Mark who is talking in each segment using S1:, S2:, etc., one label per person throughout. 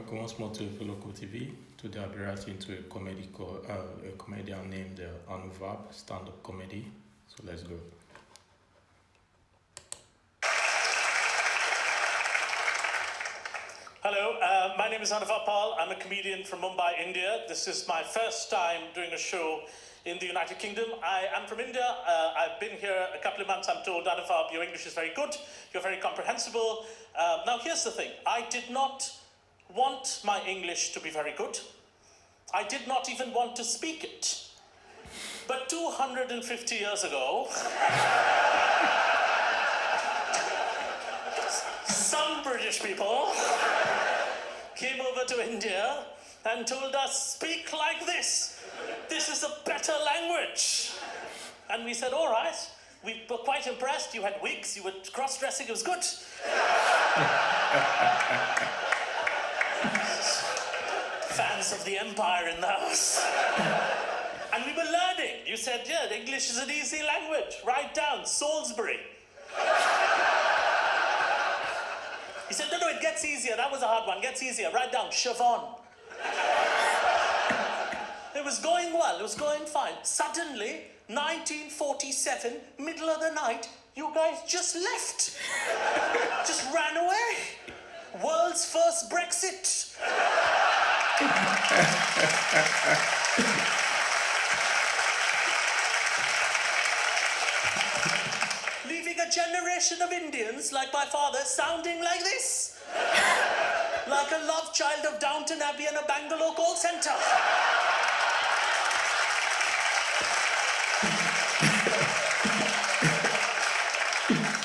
S1: welcome once more to Local TV. Today I'll be reacting to a comedian named Anuvab, stand-up comedy. So let's go.
S2: Hello, my name is Anuvab. I'm a comedian from Mumbai, India. This is my first time doing a show in the United Kingdom. I am from India. I've been here a couple of months. I'm told, Anuvab, your English is very good. You're very comprehensible. Now, here's the thing. I did not want my English to be very good. I did not even want to speak it. But 250 years ago, some British people came over to India and told us, speak like this. This is a better language. And we said, all right. We were quite impressed. You had wigs, you were cross-dressing, it was good. Fans of the empire in the house. And we were learning. You said, yeah, English is an easy language. Write down, Salisbury. He said, no, it gets easier. That was a hard one. Gets easier. Write down, Siobhan. It was going well. It was going fine. Suddenly, 1947, middle of the night, you guys just left. Just ran away. World's first Brexit. Leaving a generation of Indians like my father sounding like this. Like a love child of Downton Abbey and a Bangalore call centre.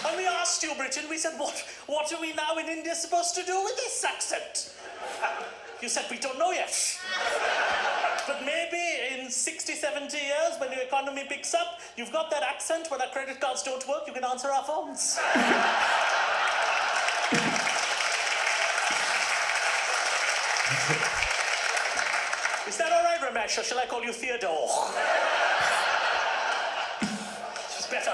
S2: And we asked you, Britain, we said, what are we now in India supposed to do with this accent? You said, we don't know yet. But maybe in 60, 70 years, when your economy picks up, you've got that accent. When our credit cards don't work, you can answer our phones. Is that all right, Ramesh, or shall I call you Theodore? It's better.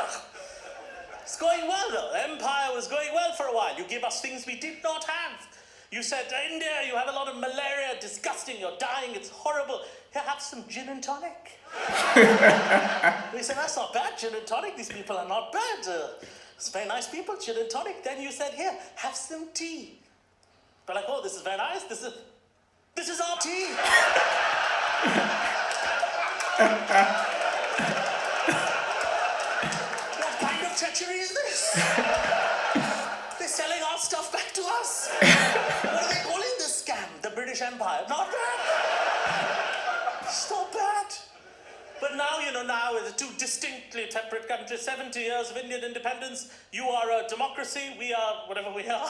S2: It's going well, though. The empire was going well for a while. You give us things we did not have. You said, India, you have a lot of malaria, disgusting, you're dying, it's horrible. Here, have some gin and tonic. We said, that's not bad, gin and tonic. These people are not bad. It's very nice people, gin and tonic. Then you said, here, have some tea. We're like, oh, this is very nice. This is our tea. What kind of treachery is this? They're selling our stuff back to us. What are they calling this scam? The British Empire. Not bad. It's not bad. But now, now with the two distinctly separate countries, 70 years of Indian independence, you are a democracy, we are whatever we are.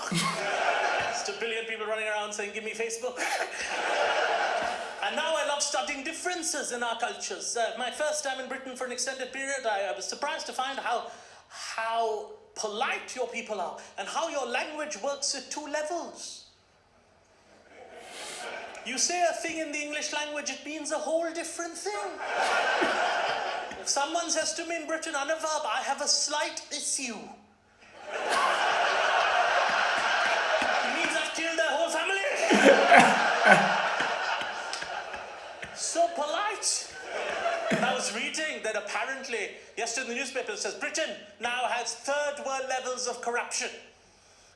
S2: Just a billion people running around saying, give me Facebook. And now I love studying differences in our cultures. My first time in Britain for an extended period, I was surprised to find how polite your people are and how your language works at two levels. You say a thing in the English language, it means a whole different thing. If someone says to me in Britain, Anuvab, I have a slight issue. It means I've killed their whole family. So polite. And I was reading that apparently, yesterday in the newspaper it says, Britain now has third world levels of corruption.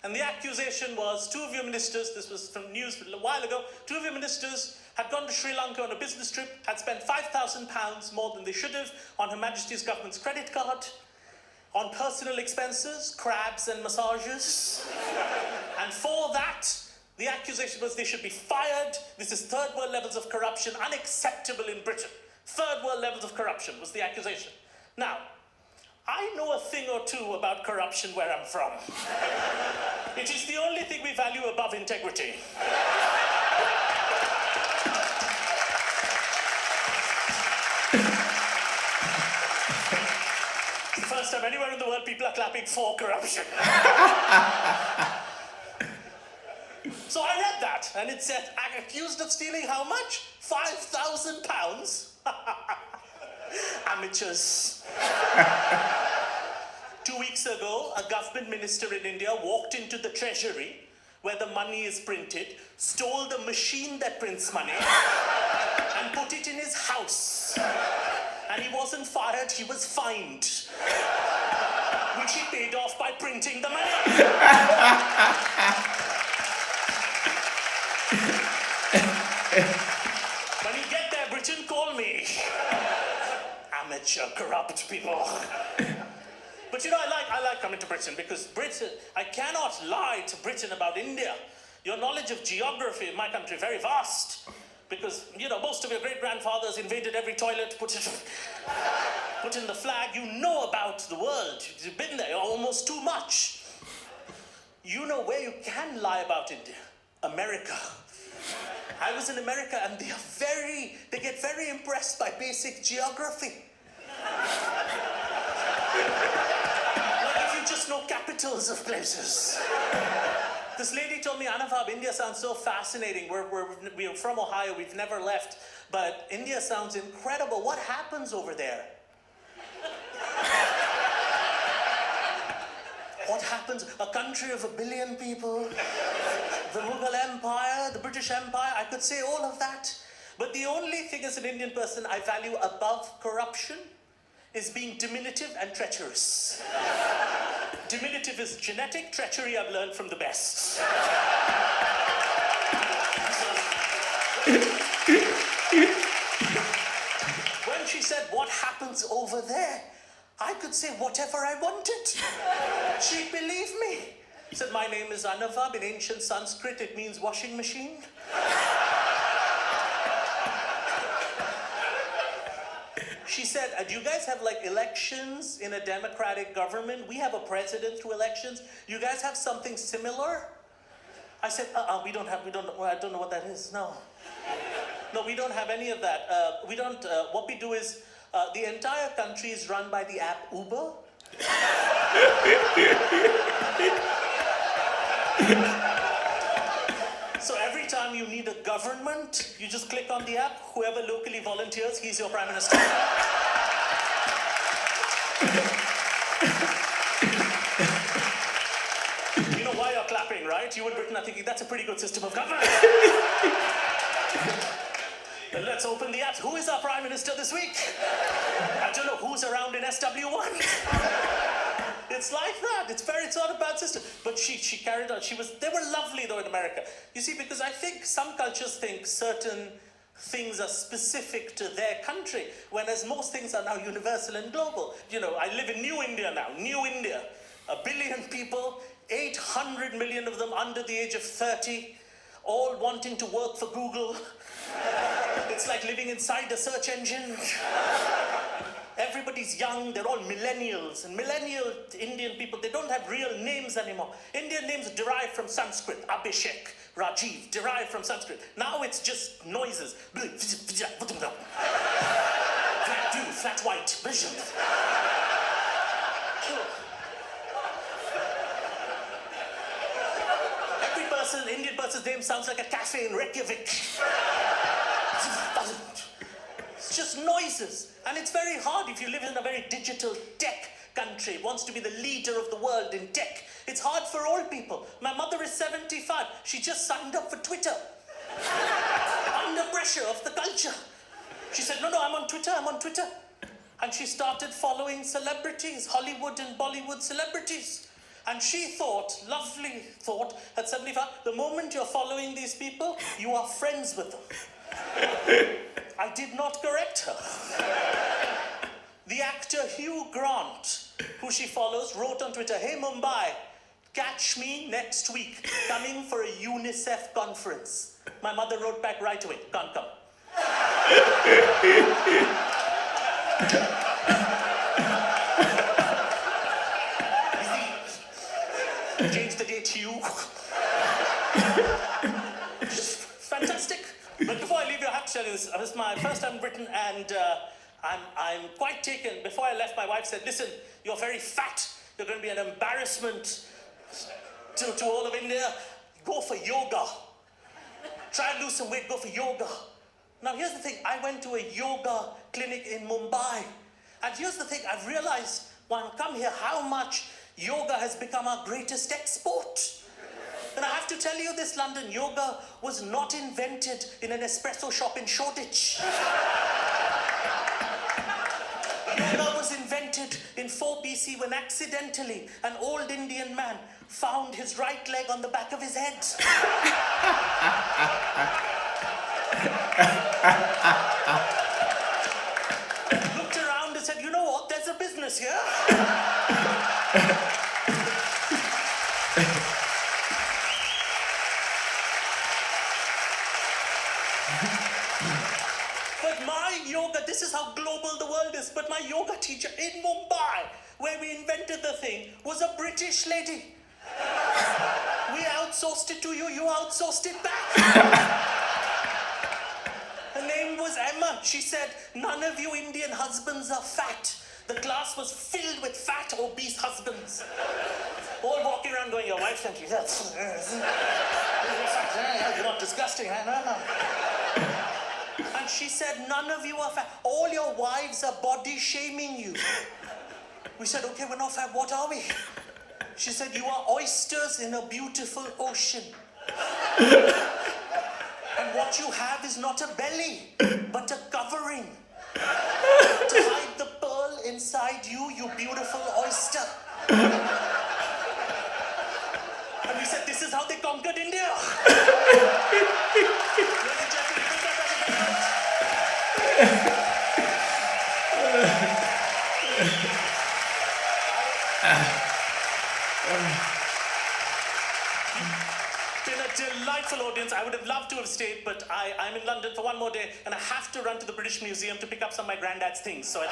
S2: And the accusation was, two of your ministers, this was from news a while ago, two of your ministers had gone to Sri Lanka on a business trip, had spent £5,000 more than they should have on Her Majesty's government's credit card, on personal expenses, crabs and massages. And for that, the accusation was they should be fired. This is third world levels of corruption, unacceptable in Britain. Third world levels of corruption was the accusation. Now, I know a thing or two about corruption where I'm from. It is the only thing we value above integrity. It's the first time anywhere in the world people are clapping for corruption. So I read that, and it said, accused of stealing how much? £5,000? Amateurs. 2 weeks ago, a government minister in India walked into the treasury where the money is printed, stole the machine that prints money, and put it in his house. And he wasn't fired, he was fined, which he paid off by printing the money. When you get there, Britain, call me. Amateur, corrupt people. But you know, I like coming to Britain because Britain, I cannot lie to Britain about India. Your knowledge of geography in my country is very vast. Because, you know, most of your great-grandfathers invaded every toilet, put in the flag. You know about the world. You've been there almost too much. You know where you can lie about India? America. I was in America and they get very impressed by basic geography. Like if you just know capitals of places. This lady told me, Anuvab, India sounds so fascinating. We're from Ohio, we've never left, but India sounds incredible. What happens over there? What happens? A country of 1 billion people, the Mughal Empire, the British Empire, I could say all of that. But the only thing as an Indian person I value above corruption is being diminutive and treacherous. Diminutive is genetic, treachery I've learned from the best. When she said, what happens over there? I could say whatever I wanted. She believed me. She said, my name is Anuvab. In ancient Sanskrit, it means washing machine. She said, do you guys have like elections in a democratic government? We have a president through elections. You guys have something similar? I said, I don't know what that is, no. No, we don't have any of that. What we do is, the entire country is run by the app Uber. So every time you need a government, you just click on the app, whoever locally volunteers, he's your prime minister. You know why you're clapping, right? You in Britain are thinking, that's a pretty good system of government. Then let's open the app. Who is our prime minister this week? I don't know who's around in SW1. It's like that. It's not a bad system. But she carried on. They were lovely though in America. You see, because I think some cultures think certain things are specific to their country, whereas most things are now universal and global. You know, I live in New India now. New India. 1 billion people, 800 million of them under the age of 30, all wanting to work for Google. It's like living inside a search engine. Everybody's young, they're all millennials. And millennial Indian people, they don't have real names anymore. Indian names derive from Sanskrit. Abhishek, Rajiv, derived from Sanskrit. Now it's just noises. Flat white, vision. Every person, Indian person's name sounds like a cafe in Reykjavik. It's just noises. And it's very hard if you live in a very digital tech country, wants to be the leader of the world in tech. It's hard for old people. My mother is 75. She just signed up for Twitter. Under pressure of the culture. She said, no, I'm on Twitter. And she started following celebrities, Hollywood and Bollywood celebrities. And she thought, lovely thought, at 75, the moment you're following these people, you are friends with them. I did not correct her. The actor Hugh Grant, who she follows, wrote on Twitter, hey Mumbai, catch me next week, coming for a UNICEF conference. My mother wrote back right away, can't come. Change the date, Hugh. Fantastic. But before I leave you, I have to tell you this. This is my first time in Britain, and I'm quite taken. Before I left, my wife said, listen, you're very fat. You're going to be an embarrassment to all of India. Go for yoga. Try and lose some weight, go for yoga. Now, here's the thing. I went to a yoga clinic in Mumbai. And here's the thing. I've realized when I come here how much yoga has become our greatest export. And I have to tell you this, London, yoga was not invented in an espresso shop in Shoreditch. Yoga was invented in 4 BC when accidentally an old Indian man found his right leg on the back of his head. Looked around and said, you know what, there's a business here. But my yoga, this is how global the world is, but my yoga teacher in Mumbai, where we invented the thing, was a British lady. We outsourced it to you, you outsourced it back. Her name was Emma. She said, none of you Indian husbands are fat. The class was filled with fat, obese husbands. All walking around going, your wife's empty. You're not disgusting, huh? No. And she said, none of you are fat. All your wives are body shaming you. We said, okay, we're not fat. What are we? She said, you are oysters in a beautiful ocean. And what you have is not a belly, but a covering. To hide the pearl inside you, you beautiful oyster. And we said, this is how they conquered India. Been a delightful audience. I would have loved to have stayed, but I'm in London for one more day, and I have to run to the British Museum to pick up some of my granddad's things. So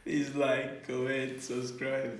S1: Please like, comment, subscribe.